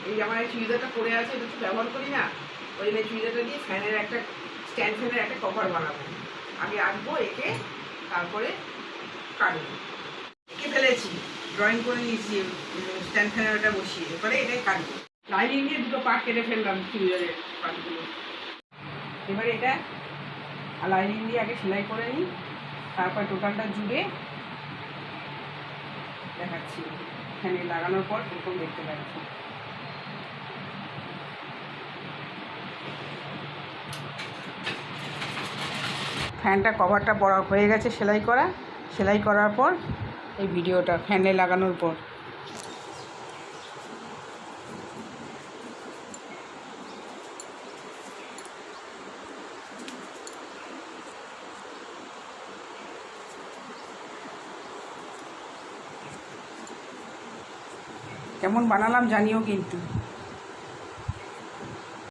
এই আমার এই চুড়িদারটা পরে আছে, এটা তো ব্যবহার করি না, ওই জন্য চুড়িদারটা দিয়ে ফ্যানের একটা স্ট্যান্ড ফ্যানের একটা কভার বানাবো। আগে আঁকবো, এঁকে তারপরে কাটবো। এঁকে ফেলেছি, ড্রয়িং করে নিয়েছি স্ট্যান্ড ফ্যানের ওটা বসিয়ে, এবারে এটাই কাটবো। লাইনিং দিয়ে দুটো পার্ট কেটে ফেললাম চুড়িদারের পার্টগুলো। এবারে এটা লাইনিং দিয়ে আগে সেলাই করে নিই, তারপর টোটালটা জুড়ে দেখাচ্ছি। ফ্যানে লাগানোর পর এরকম দেখতে পাচ্ছি। ফ্যানটা কভারটা পরা হয়ে গেছে সেলাই করা। সেলাই করার পর এই ভিডিওটা ফ্যানে লাগানোর পর কেমন বানালাম জানিও কিন্তু।